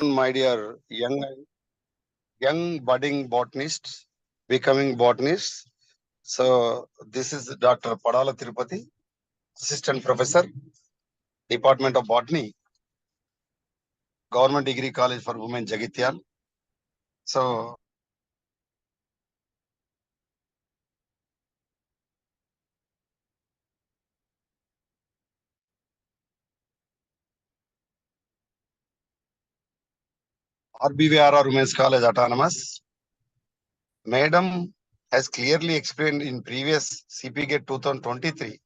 My dear young budding botanists, becoming botanists. So this is Dr. Padala Tirupati, Assistant Professor, Department of Botany, Government Degree College for Women, Jagityal. So Rbvrr Women's College Autonomous. Madam has clearly explained in previous CPGET 2023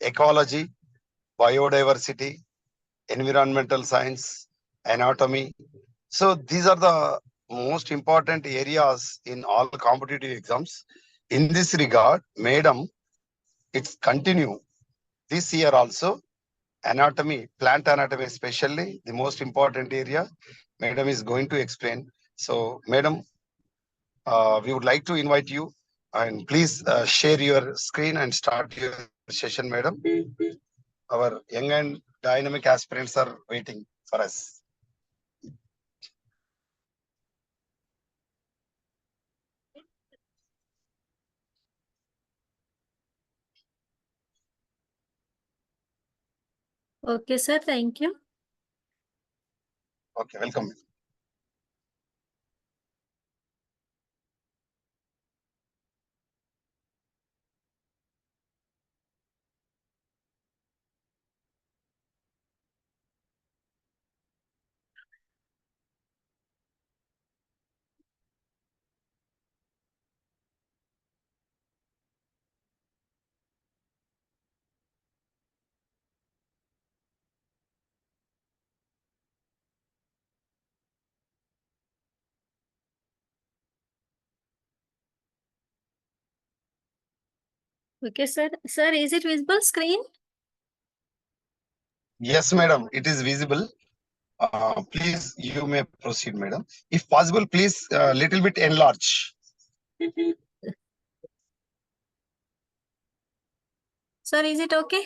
ecology, biodiversity, environmental science, anatomy. So these are the most important areas in all competitive exams. In this regard, Madam, it's continue this year also. Anatomy, plant anatomy especially, the most important area, Madam is going to explain. So, Madam, we would like to invite you and please share your screen and start your session, Madam. Our young and dynamic aspirants are waiting for us. Okay, sir. Thank you. Okay, welcome. Okay, sir. Sir, is it visible screen? Yes, Madam, it is visible. Please, you may proceed, Madam. If possible, please little bit enlarge. Sir, is it okay?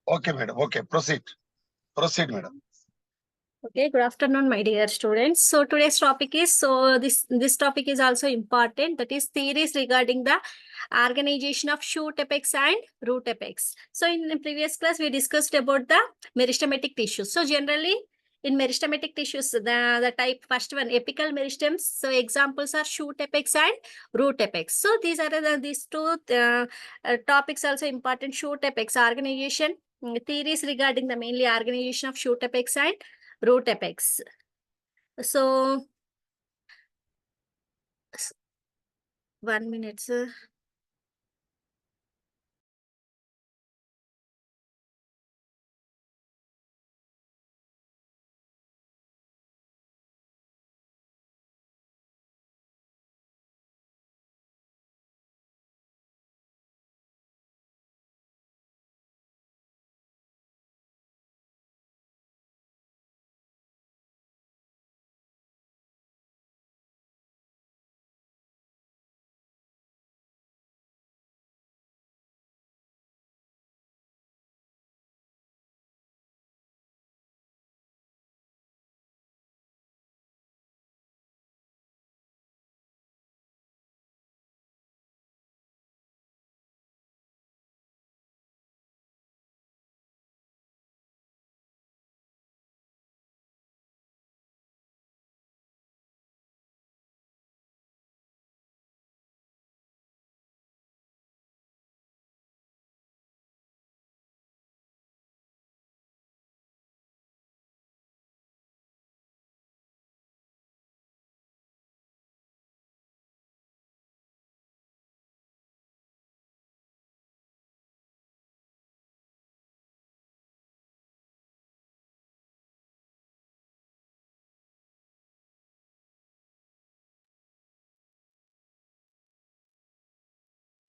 Okay, Madam. Okay, proceed. Proceed, Madam. Okay, good afternoon, my dear students. So today's topic is, this topic is also important, that is theories regarding the organization of shoot apex and root apex. So in the previous class, we discussed about the meristematic tissues. So generally, in meristematic tissues, the type first one, apical meristems. So examples are shoot apex and root apex. So these are these two topics also important. Shoot apex organization, theories regarding the mainly organization of shoot apex and root apex. So 1 minute, sir.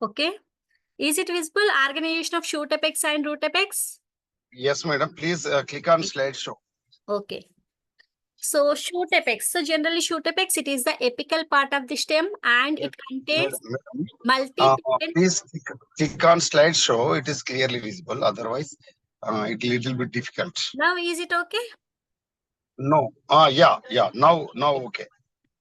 Okay. Is it visible? Organization of shoot apex and root apex? Yes, Madam. Please click on slideshow. Okay. So shoot apex. So generally shoot apex, it is the apical part of the stem and it contains Please click on slideshow. It is clearly visible. Otherwise, it little bit difficult. Now is it okay? No. Yeah. Now, okay.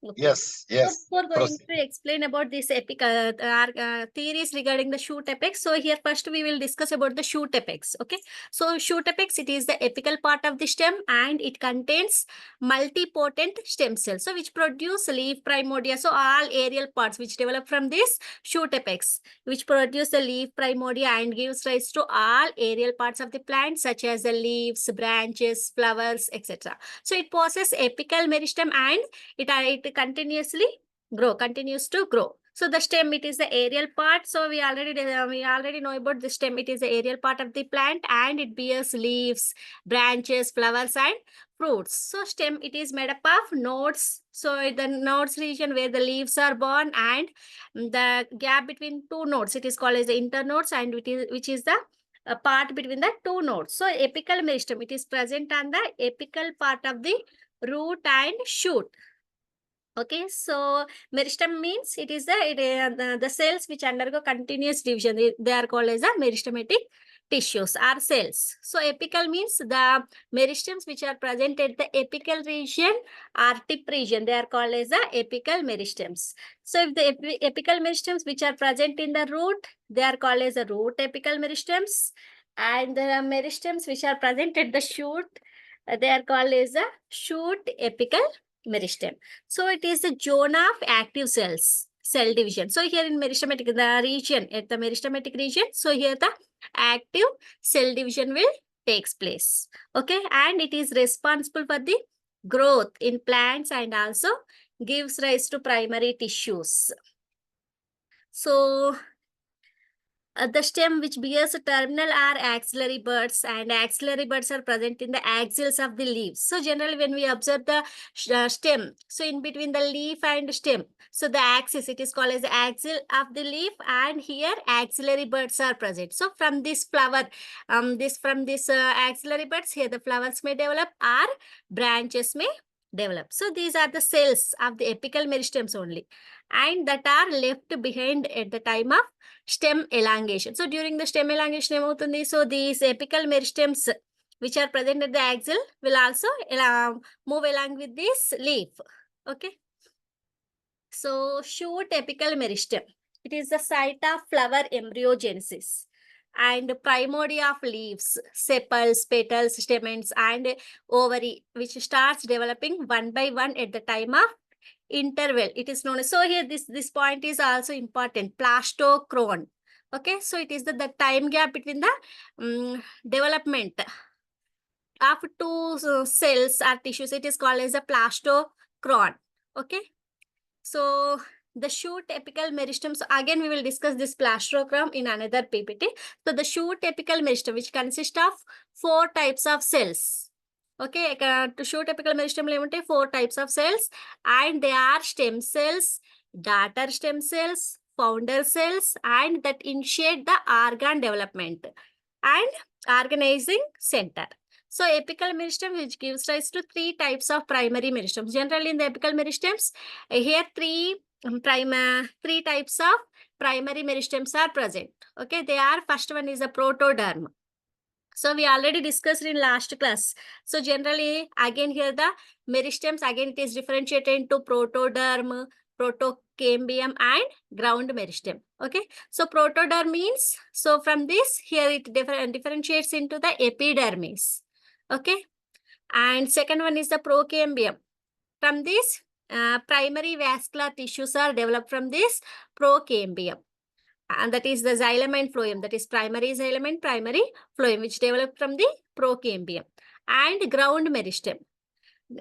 Okay. Yes. So Yes. before going Proceed. to explain about this theories regarding the shoot apex, so here first we will discuss about the shoot apex. Okay, so shoot apex, it is the apical part of the stem and it contains multipotent stem cells, so which produce leaf primordia. So all aerial parts which develop from this shoot apex, which produce the leaf primordia and gives rise to all aerial parts of the plant, such as the leaves, branches, flowers, etc. So it possesses apical meristem and it continues to grow. So the stem, it is the aerial part. So we already know about the stem. It is the aerial part of the plant and it bears leaves, branches, flowers and fruits. So stem, it is made up of nodes. So the nodes region where the leaves are born and the gap between two nodes, it is called as the internodes, and which is the part between the two nodes. So apical meristem, it is present on the apical part of the root and shoot. Okay, so meristem means it is the cells which undergo continuous division. They are called as the meristematic tissues or cells. So apical means the meristems which are present at the apical region or tip region. They are called as the apical meristems. So if the apical meristems which are present in the root, they are called as the root apical meristems. And the meristems which are present at the shoot, they are called as the shoot apical meristem. So it is a zone of active cells, cell division. So here in meristematic, the region, at the meristematic region, so here the active cell division will takes place. Okay, and it is responsible for the growth in plants and also gives rise to primary tissues. So the stem which bears terminal are axillary buds, and axillary buds are present in the axils of the leaves. So generally when we observe the stem, so in between the leaf and stem, so the axis, it is called as the axil of the leaf, and here axillary buds are present. So from this flower, from this axillary buds, here the flowers may develop or branches may develop. So these are the cells of the apical meristems only, and that are left behind at the time of stem elongation. So during the stem elongation, so these apical meristems which are present at the axil will also move along with this leaf. Okay. So shoot apical meristem, it is the site of flower embryogenesis and primordia of leaves, sepals, petals, stamens and ovary, which starts developing one by one at the time of interval. It is known as, so here this point is also important, plastochrone. Okay, so it is the time gap between the development of two cells or tissues. It is called as a plastochrone. Okay, so the shoot apical meristem, so again we will discuss this plastochrome in another PPT. So the shoot apical meristem, which consists of 4 types of cells. Okay, to shoot apical meristem, 4 types of cells, and they are stem cells, daughter stem cells, founder cells, and that initiate the organ development and organizing center. So apical meristem, which gives rise to 3 types of primary meristems. Generally in the apical meristems, here three types of primary meristems are present. Okay, they are, first one is a protoderm. So we already discussed in last class. So generally, again here the meristems, again it is differentiated into protoderm, protocambium and ground meristem. Okay, so protoderm means, so from this here it differentiates into the epidermis. Okay, and second one is the procambium. From this, primary vascular tissues are developed from this procambium. And that is the xylem and phloem, that is primary xylem and primary phloem, which developed from the procambium. And ground meristem.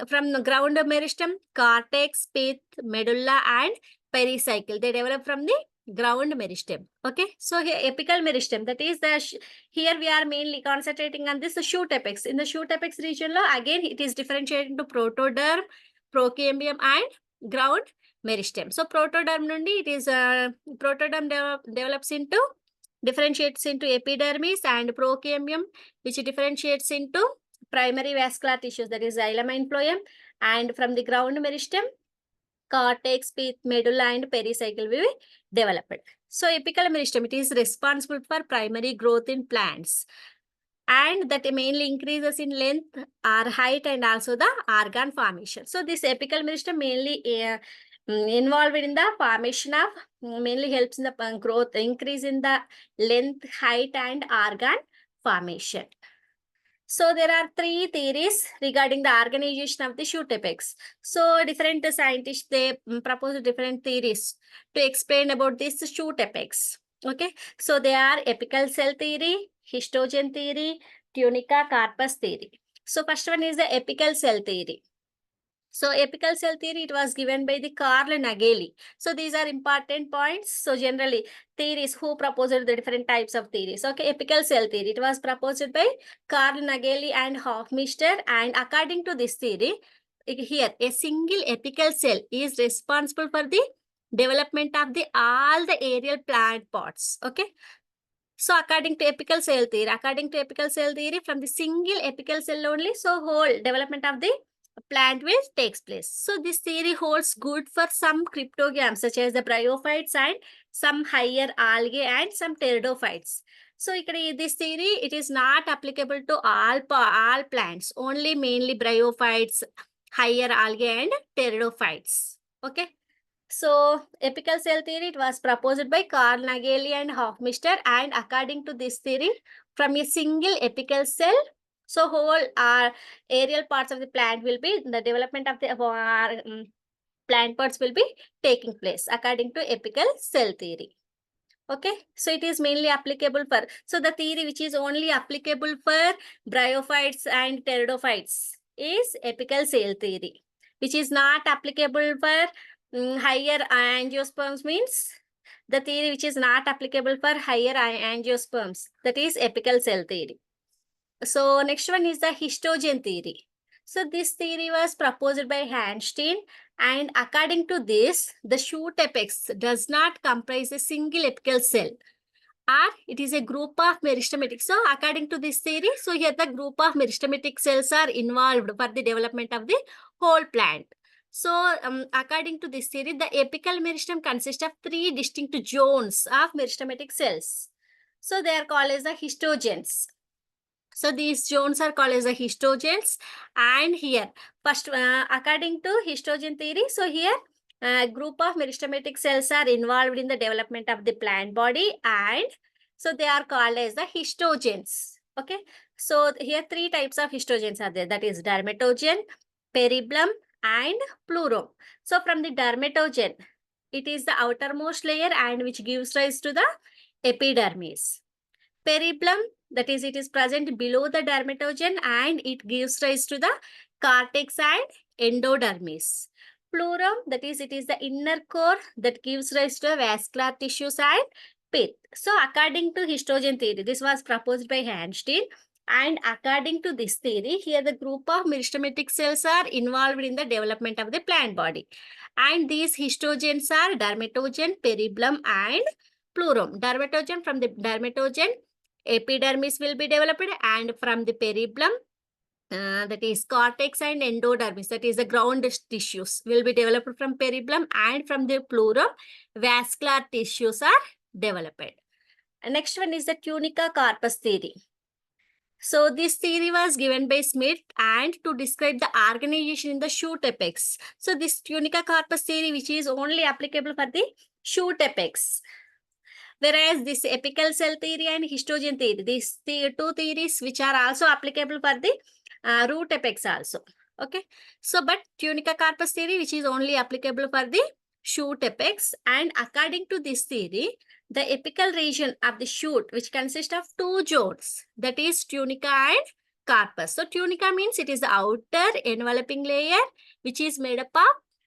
From the ground meristem, cortex, pith, medulla and pericycle, they develop from the ground meristem. Okay, so here apical meristem, that is here we are mainly concentrating on this shoot apex. In the shoot apex region, again it is differentiated into protoderm, procambium and ground meristem. So protoderm nundi, it is protoderm develops into, differentiates into epidermis, and procambium, which differentiates into primary vascular tissues, that is xylem and phloem, and from the ground meristem, cortex, pith, medulla and pericycle will be developed. So apical meristem, it is responsible for primary growth in plants. and that mainly increases in length or height and also the organ formation. So this apical meristem mainly involved in the formation of, mainly helps in the growth, increase in the length, height and organ formation. So there are three theories regarding the organization of the shoot apex. So different scientists, they propose different theories to explain about this shoot apex. Okay, so they are apical cell theory, histogen theory, tunica carpus theory. So first one is the apical cell theory. So apical cell theory, it was given by the Carl Nageli. So these are important points. So generally, theories, who proposed the different types of theories. Okay, apical cell theory, it was proposed by Carl Nageli and Hofmeister. And according to this theory, here a single apical cell is responsible for the development of the all the aerial plant pods. Okay. So according to apical cell theory, from the single apical cell only, so whole development of the plant will takes place. So this theory holds good for some cryptogams such as the bryophytes and some higher algae and some pteridophytes. So this theory, it is not applicable to all plants, only mainly bryophytes, higher algae and pteridophytes. Okay. So apical cell theory, it was proposed by Carl Nageli and Hofmeister, and according to this theory, from a single apical cell, so whole aerial parts of the plant will be, the development of the plant parts will be taking place according to apical cell theory. Okay, so it is mainly applicable for, so the theory which is only applicable for bryophytes and pteridophytes is apical cell theory, which is not applicable for higher angiosperms, means the theory which is not applicable for higher angiosperms, that is apical cell theory. So next one is the histogen theory. So this theory was proposed by Handstein, and according to this, the shoot apex does not comprise a single apical cell, or it is a group of meristematic. So according to this theory, so here the group of meristematic cells are involved for the development of the whole plant. So according to this theory, the apical meristem consists of three distinct zones of meristematic cells. So they are called as the histogens. So these zones are called as the histogens. And here, first, according to histogen theory, so here a group of meristematic cells are involved in the development of the plant body, and so they are called as the histogens. Okay, so here three types of histogens are there, that is dermatogen, peribulum and pleurum. So from the dermatogen, it is the outermost layer and which gives rise to the epidermis. Peribulum, that is, it is present below the dermatogen and it gives rise to the cortex and endodermis. Pleurum, that is, it is the inner core that gives rise to vascular tissues and pith. So according to histogen theory, this was proposed by Handstein, and according to this theory, here the group of meristematic cells are involved in the development of the plant body, and these histogens are dermatogen, peribulum and pleurum. Dermatogen, from the dermatogen, epidermis will be developed, and from the peribulum, that is cortex and endodermis, that is the ground tissues, will be developed from peribulum, and from the pleurum, vascular tissues are developed. And next one is the tunica carpus theory. So this theory was given by Smith and to describe the organization in the shoot apex. So this tunica carpus theory, which is only applicable for the shoot apex. Whereas this apical cell theory and histogen theory, these two theories which are also applicable for the root apex also. Okay. So, but tunica carpus theory, which is only applicable for the shoot apex, and according to this theory, the apical region of the shoot, which consists of two zones, that is tunica and carpus. So tunica means it is the outer enveloping layer, which is made up of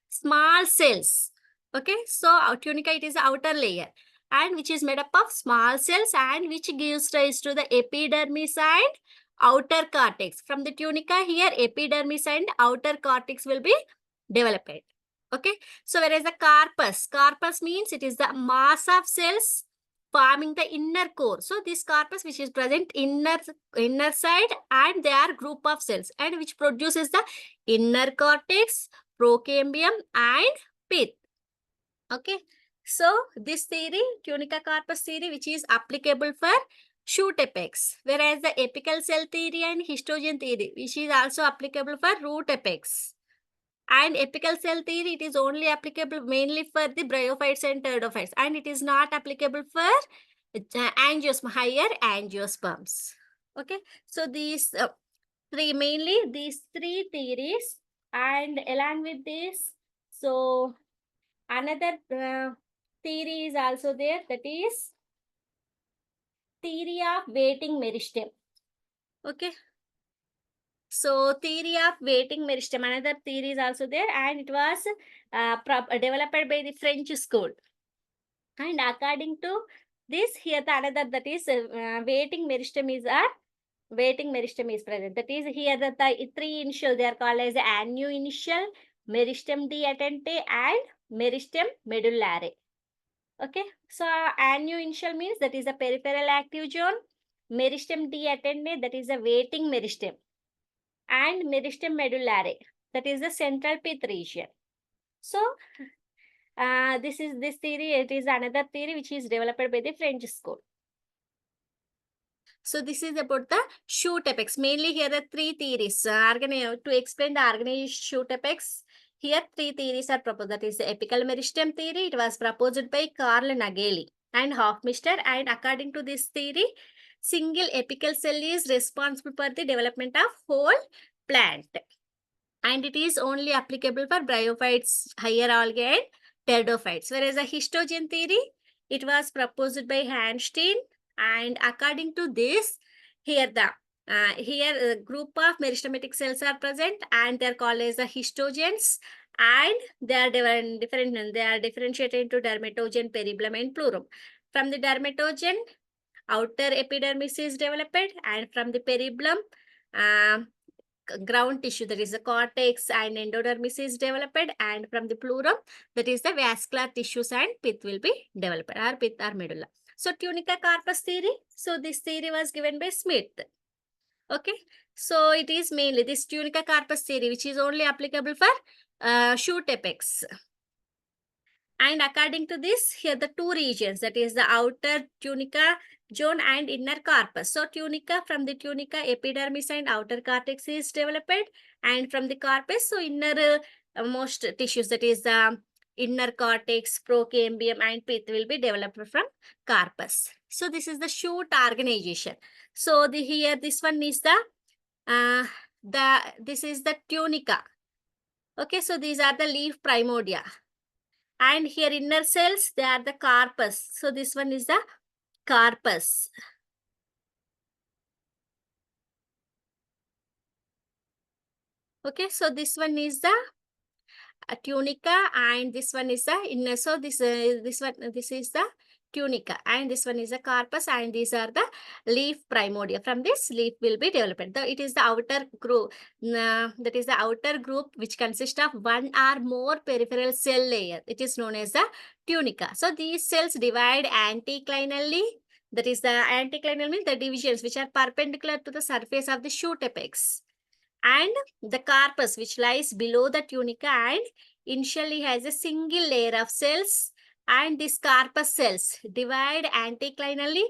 small cells. Okay. So tunica, it is the outer layer, and which is made up of small cells, and which gives rise to the epidermis and outer cortex. From the tunica, here epidermis and outer cortex will be developed. Okay. So whereas the carpus means it is the mass of cells forming the inner core. So this corpus, which is present inner side, and they are group of cells, and which produces the inner cortex, procambium and pith. Okay. So this theory, tunica carpus theory, which is applicable for shoot apex, whereas the apical cell theory and histogen theory, which is also applicable for root apex. And apical cell theory, it is only applicable mainly for the bryophytes and pteridophytes, and it is not applicable for angiosperm, higher angiosperms. Okay, so these these three theories, and along with this, so another theory is also there, that is theory of waiting meristem. Okay, so theory of waiting meristem, another theory is also there, and it was developed by the French school. And according to this, here the another, that is waiting meristem is present. That is here the three initial, they are called as annu initial, meristem de attente, and meristem medullare. Okay, so annu initial means that is a peripheral active zone, meristem de attente, that is a waiting meristem, and meristem medullare, that is the central pith region. So this theory, it is another theory which is developed by the French school. So this is about the shoot apex. Mainly here are three theories. To explain the organized shoot apex, here three theories are proposed. That is the apical meristem theory. It was proposed by Carl Nageli and Hofmeister. And according to this theory, single apical cell is responsible for the development of whole plant. And it is only applicable for bryophytes, higher algae, and pteridophytes. Whereas the histogen theory, it was proposed by Hanstein, and according to this, here a group of meristematic cells are present, and they are called as the histogens, and they are different. They are differentiated into dermatogen, peribulum, and plurum. From the dermatogen, outer epidermis is developed, and from the peribulum, ground tissue, that is the cortex and endodermis is developed, and from the plurum, that is the vascular tissues and pith will be developed, or pith or medulla. So tunica carpus theory, so this theory was given by Smith. Okay, so it is mainly this tunica carpus theory which is only applicable for shoot apex. And according to this, here the two regions, that is the outer tunica zone and inner carpus. So tunica, from the tunica, epidermis and outer cortex is developed, and from the carpus, so inner most tissues, that is the inner cortex, procambium, and pith will be developed from carpus. So this is the shoot organization. So here this one is this is the tunica. Okay, so these are the leaf primordia. And here inner cells, they are the carpus. So this one is the carpus. Okay, so this one is the tunica, and this one is the inner. So this is the tunica, and this one is the carpus, and these are the leaf primordia. From this, leaf will be developed. It is the outer group. That is the outer group which consists of one or more peripheral cell layer. It is known as the tunica. So these cells divide anticlinally. That is the anticlinal means the divisions which are perpendicular to the surface of the shoot apex. And the carpus which lies below the tunica and initially has a single layer of cells, and these carpus cells divide anticlinally,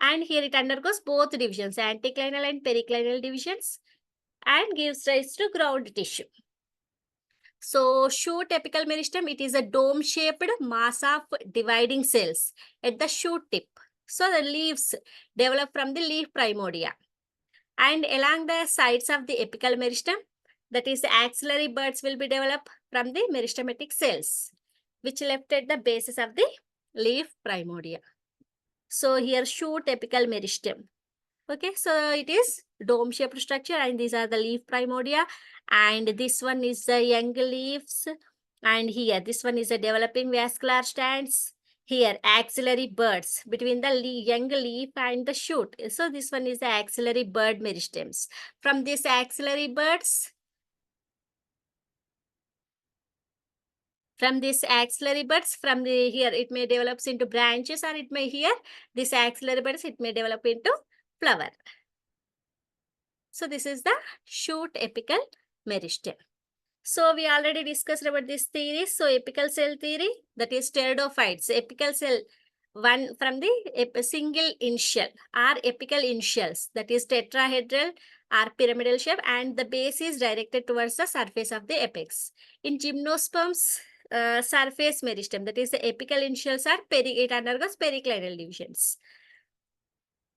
and here it undergoes both divisions, anticlinal and periclinal divisions, and gives rise to ground tissue. So shoot apical meristem, it is a dome-shaped mass of dividing cells at the shoot tip. So the leaves develop from the leaf primordia. And along the sides of the apical meristem, that is the axillary buds will be developed from the meristematic cells, which left at the basis of the leaf primordia. So here shoot apical meristem. Okay, so it is dome-shaped structure, and these are the leaf primordia, and this one is the young leaves, and here this one is the developing vascular stands. Here axillary buds between the young leaf and the shoot. So this one is the axillary bud meristems. From this axillary buds, from the here it may develops into branches, or it may here this axillary buds it may develop into flower. So this is the shoot apical meristem. So we already discussed about this theory. So apical cell theory, that is pteridophytes. Apical cell one from the single initial or apical initials, that is tetrahedral or pyramidal shape, and the base is directed towards the surface of the apex. In gymnosperms, surface meristem, that is the apical initials are it undergoes periclinal divisions.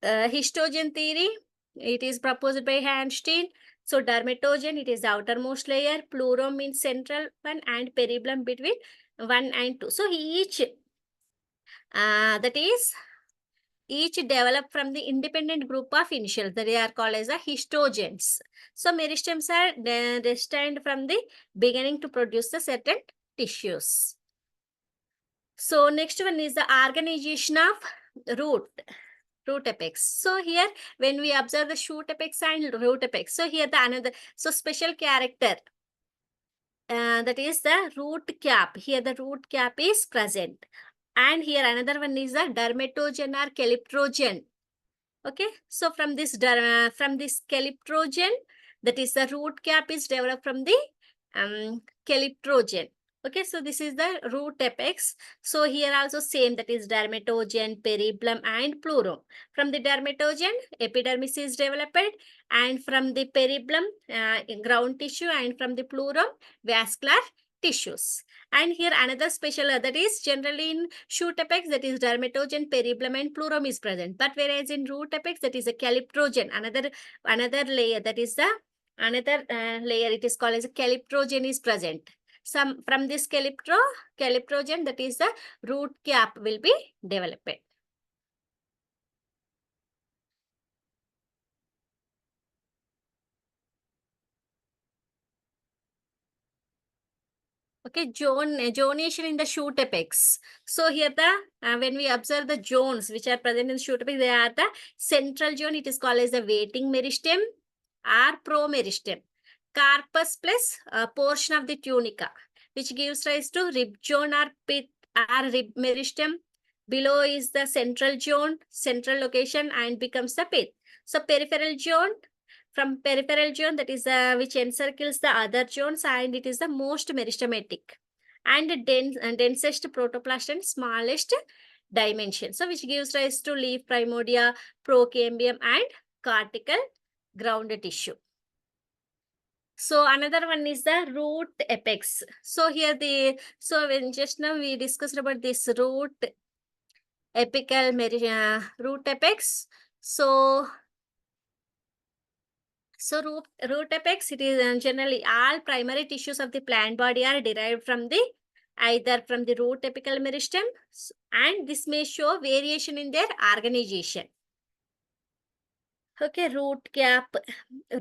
Histogen theory, it is proposed by Hanstein. So dermatogen, it is the outermost layer, pleurum means central one, and peribulum between 1 and 2. So each each developed from the independent group of initials that they are called as the histogens. So meristems are destined from the beginning to produce the certain tissues. So next one is the organization of root apex. So here when we observe the shoot apex and root apex, so here the another special character, that is the root cap. Here the root cap is present, and here another one is the dermatogen or calyptrogen. Okay, so from this calyptrogen, that is the root cap is developed from the calyptrogen. Okay, so this is the root apex. So here also same, that is dermatogen, peribulum and pleurum. From the dermatogen, epidermis is developed, and from the peribulum, ground tissue, and from the pleurum, vascular tissues. And here another special, that is generally in shoot apex, that is dermatogen, peribulum and pleurum is present. But whereas in root apex, that is a calyptrogen, another layer, that is the another layer, it is called as a calyptrogen is present. Some from this calyptrogen, that is the root cap will be developed. Okay, zonation in the shoot apex. So here the when we observe the zones which are present in the shoot apex, they are the central zone. It is called as the waiting meristem or promeristem. Carpus plus a portion of the tunica, which gives rise to rib zone or pit or rib meristem. Below is the central zone, central location, and becomes the pit. So peripheral zone. From peripheral zone, that is which encircles the other zones, and it is the most meristematic and densest protoplast and smallest dimension. So which gives rise to leaf primordia, procambium and cortical ground tissue. So another one is the root apex. So here when just now we discussed about this root apical root apex. So root apex, it is generally all primary tissues of the plant body are derived from the either from the root apical meristem, and this may show variation in their organization. Okay, root cap,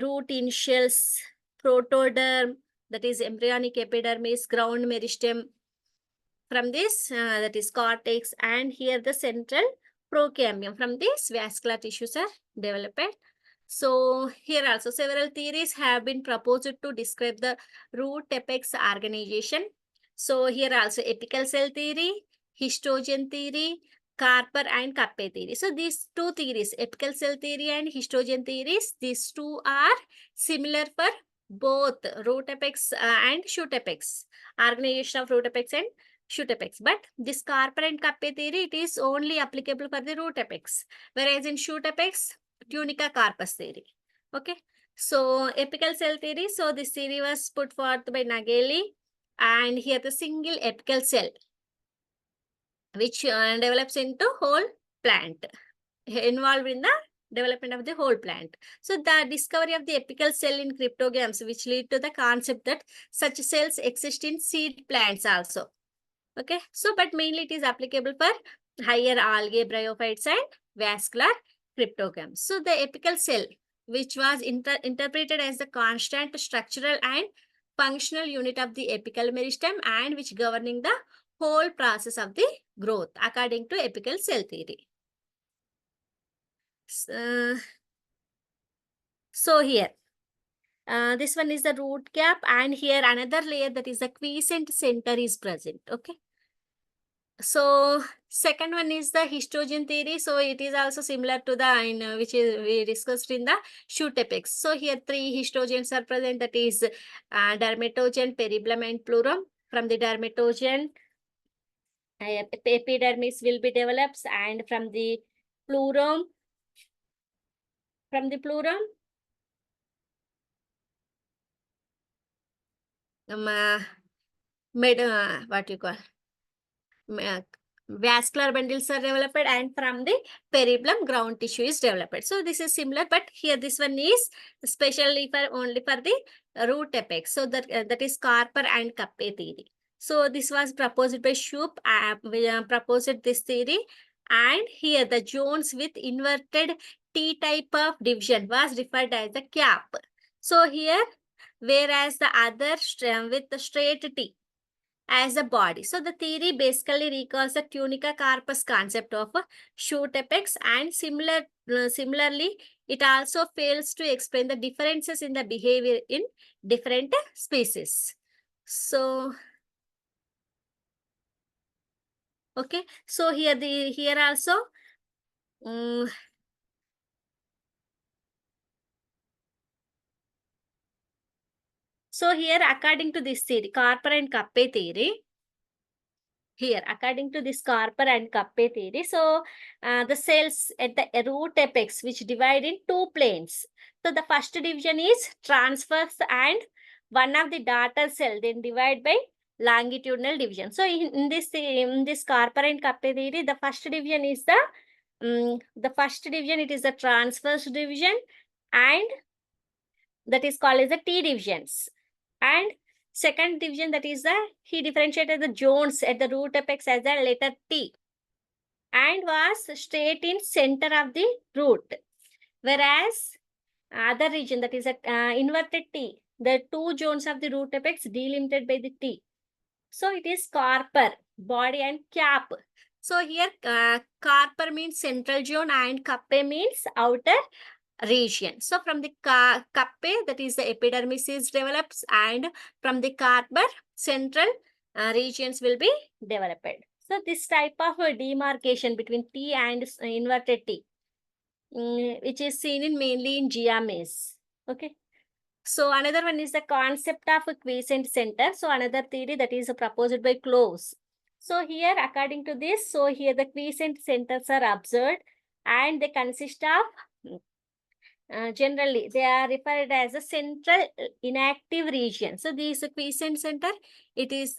root initials, protoderm, that is embryonic epidermis, ground meristem. From this, that is cortex, and here the central procambium. From this, vascular tissues are developed. So here also several theories have been proposed to describe the root apex organization. So here also apical cell theory, histogen theory, Carper and Kappe theory. So these two theories, apical cell theory and histogen theories, these two are similar for both root apex and shoot apex, organization of root apex and shoot apex. But this Carper and Kappe theory, it is only applicable for the root apex, whereas in shoot apex, tunica carpus theory. Okay, so apical cell theory. So this theory was put forth by Nageli, and here the single apical cell which develops into whole plant, involved in the development of the whole plant. So the discovery of the apical cell in cryptogams, which lead to the concept that such cells exist in seed plants also. Okay, so but mainly it is applicable for higher algae, bryophytes and vascular cryptogams. So the apical cell, which was interpreted as the constant structural and functional unit of the apical meristem, and which governing the whole process of the growth according to apical cell theory. So here, this one is the root cap, and here another layer, that is the quiescent center is present. Okay. So second one is the histogen theory. So it is also similar to the which is we discussed in the shoot apex. So here three histogens are present, that is dermatogen, peribulum and pleurum. From the dermatogen, epidermis will be developed, and from the pleurum, what you call, uh, vascular bundles are developed, and from the peribulum ground tissue is developed. So this is similar, but here this one is especially for only for the root apex. So that is Carper and Kappe theory. So this was proposed by Shoup, proposed this theory, and here the zones with inverted T type of division was referred as the cap. So here, whereas the other with the straight T as a body. So the theory basically recalls the tunica carpus concept of a shoot apex, and similarly, it also fails to explain the differences in the behavior in different species. So, okay, so here also, so here according to this theory, Carper and Kappe theory, here, according to this Carper and Kappe theory, so the cells at the root apex which divide in two planes. So the first division is transverse, and one of the daughter cell then divide by longitudinal division. So in this Carper and Kappe theory, the first division is it is the transverse division, and that is called as the T divisions. And second division, that is he differentiated the zones at the root apex as the letter T, and was straight in center of the root. Whereas other region, that is inverted T, the two zones of the root apex delimited by the T. So it is Carper, body, and cap. So here Carper means central zone and Kappe means outer region. So from the Kappe, that is the epidermis is develops, and from the Carper, central regions will be developed. So this type of demarcation between T and inverted T, which is seen in mainly in GMAs. Okay. So another one is the concept of a quiescent center. So another theory that is proposed by Close. So here, according to this, so here the quiescent centers are observed, and they consist of generally, they are referred as a central inactive region. So, this quiescent center, it is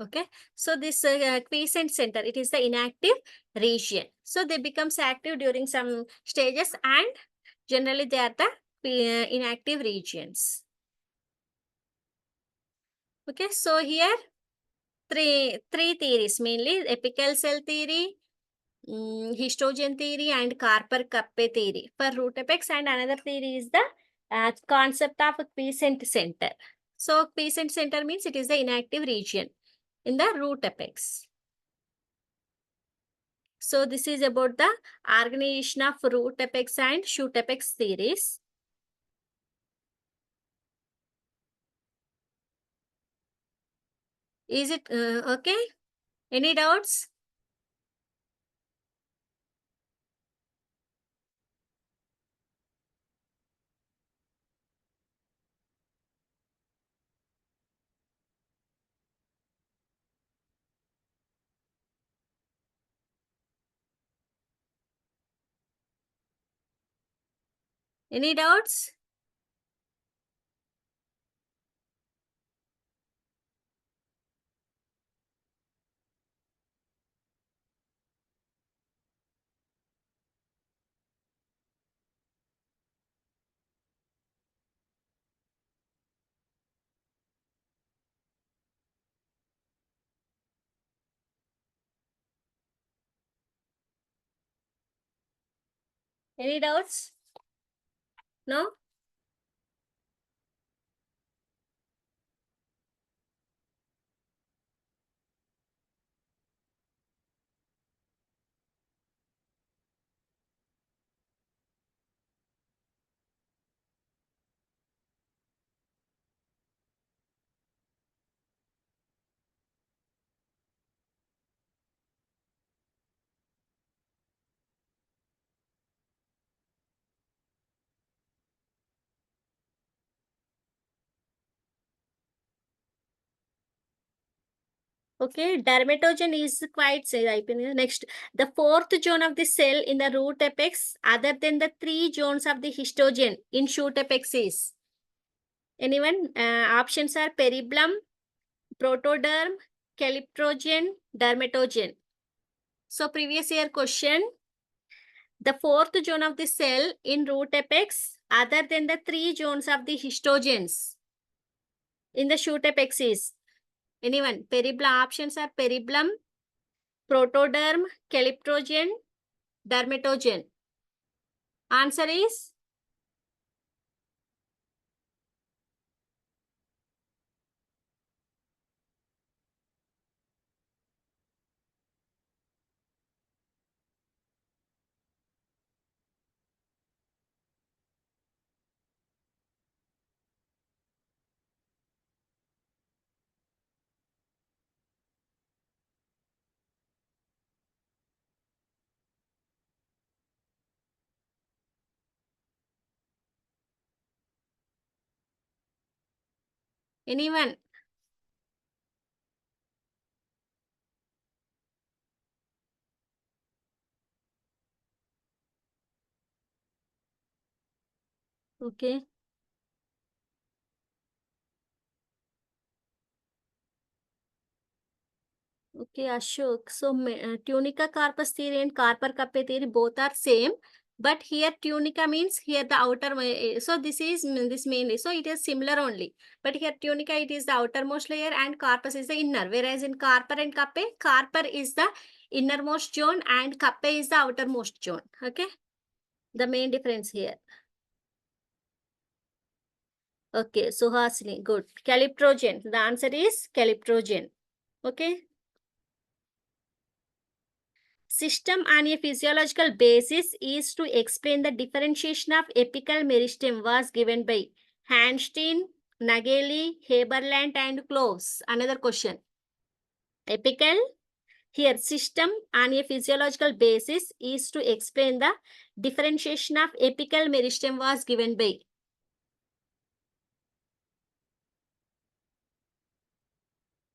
okay. So, this quiescent center, it is the inactive region. So, they becomes active during some stages, and generally they are the inactive regions. Okay. So, here three theories, mainly apical cell theory, histogen theory, and Carper-Kappe theory for root apex, and another theory is the concept of a quiescent center. So quiescent center means it is the inactive region in the root apex. So this is about the organization of root apex and shoot apex theories. Is it okay? Any doubts? Any doubts? Any doubts? No? Okay, dermatogen is quite say. Next, the fourth zone of the cell in the root apex, other than the three zones of the histogen in shoot apex is. Anyone? Options are peribulum, protoderm, calyptrogen, dermatogen. So previous year question, the fourth zone of the cell in root apex, other than the three zones of the histogens in the shoot apex is. Anyone? Peribulum. Options are peribulum, protoderm, calyptrogen, dermatogen. Answer is anyone? Okay. Okay, Ashok. So, tunica carpus theory and carpal cappe theory both are same, but here tunica means here the outer. So this is this mainly. So it is similar only. But here tunica it is the outermost layer and carpus is the inner. Whereas in carpal and cappe, carpal is the innermost zone and cappe is the outermost zone. Okay, the main difference here. Okay, Suhasini, good. Calyptrogen. The answer is calyptrogen. Okay. System on a physiological basis is to explain the differentiation of apical meristem was given by Handstein, Nageli, Haberland and Cloves. Another question. Apical, here system on a physiological basis is to explain the differentiation of apical meristem was given by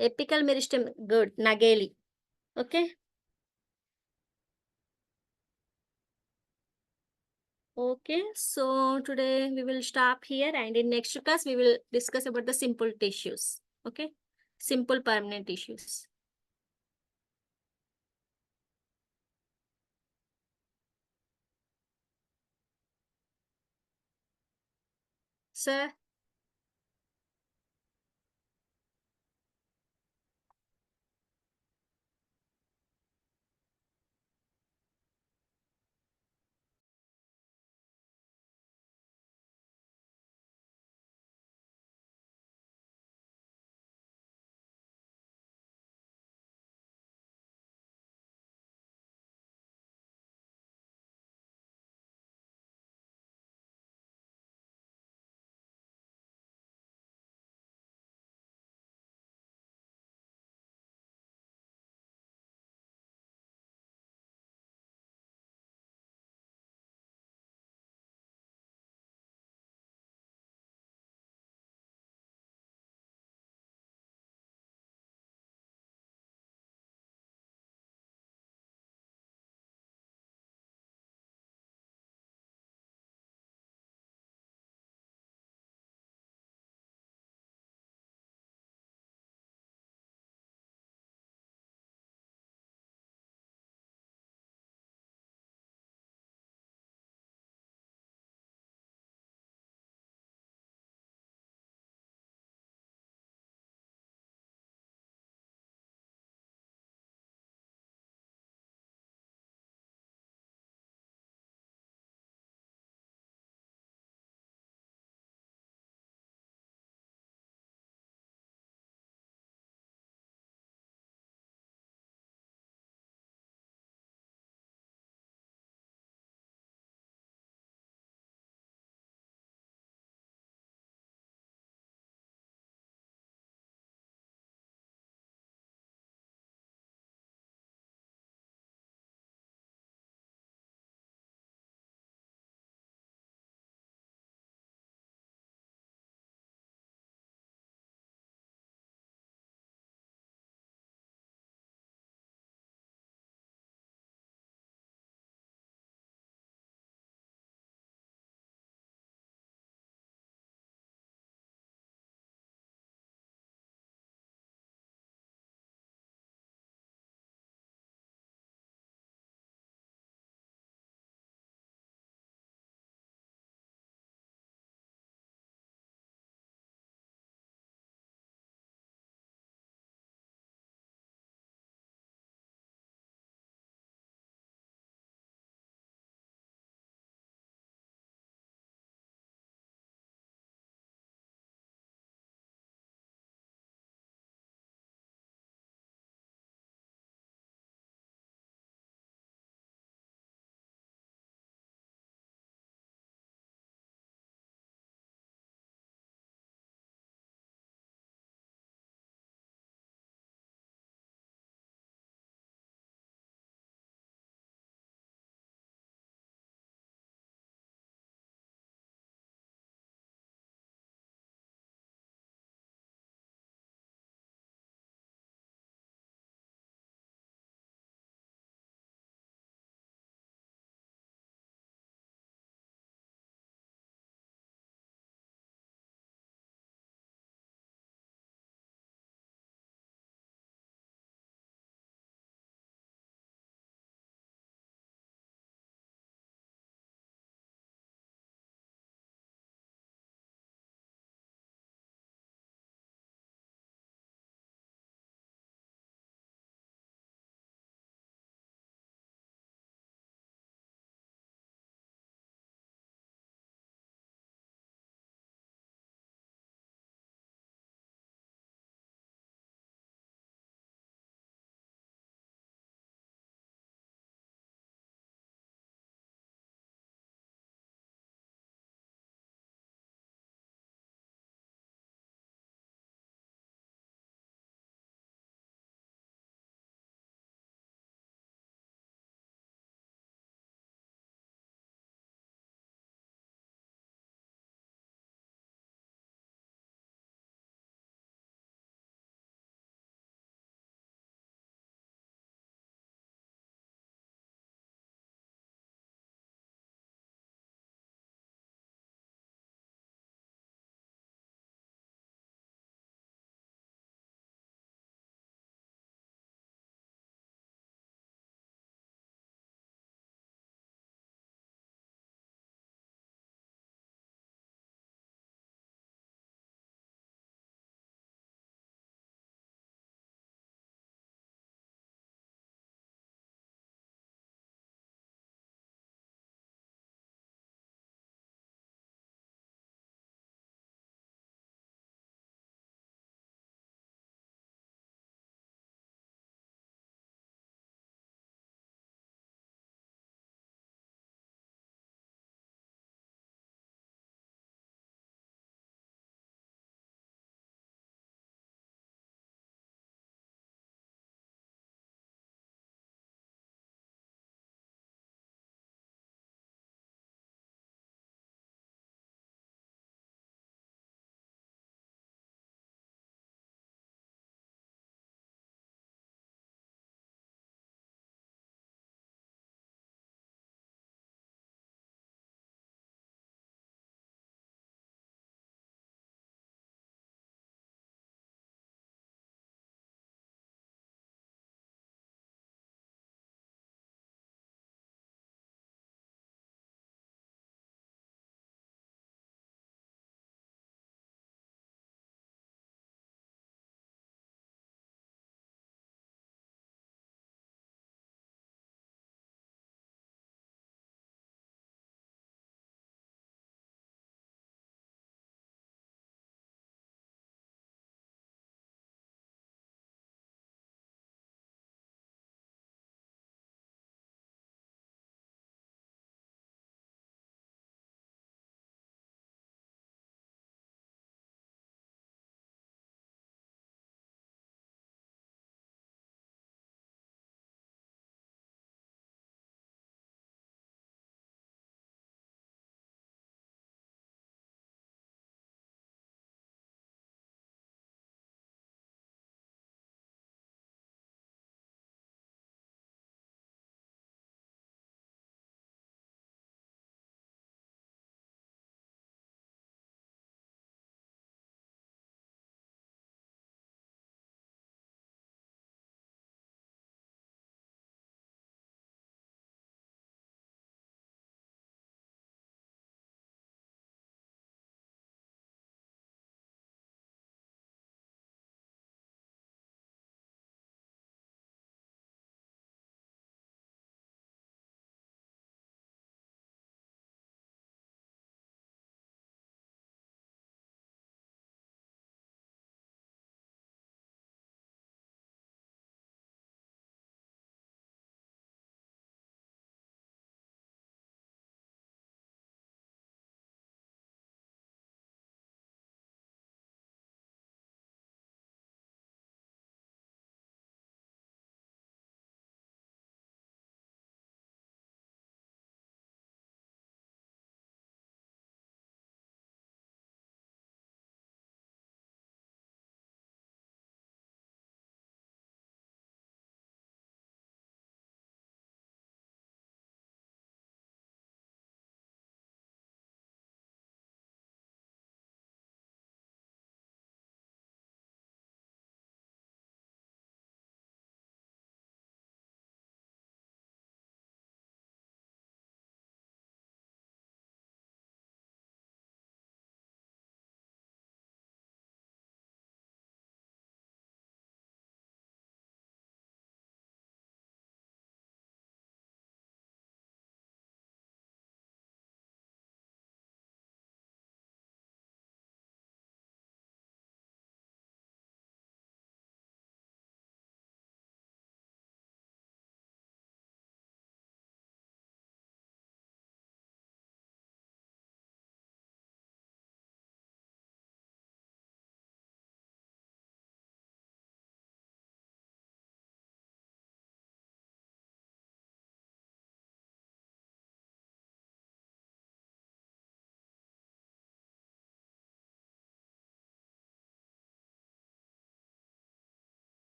apical meristem, good, Nageli. Okay. Okay, so today we will stop here and in next class we will discuss about the simple tissues. Okay, simple permanent tissues. Sir.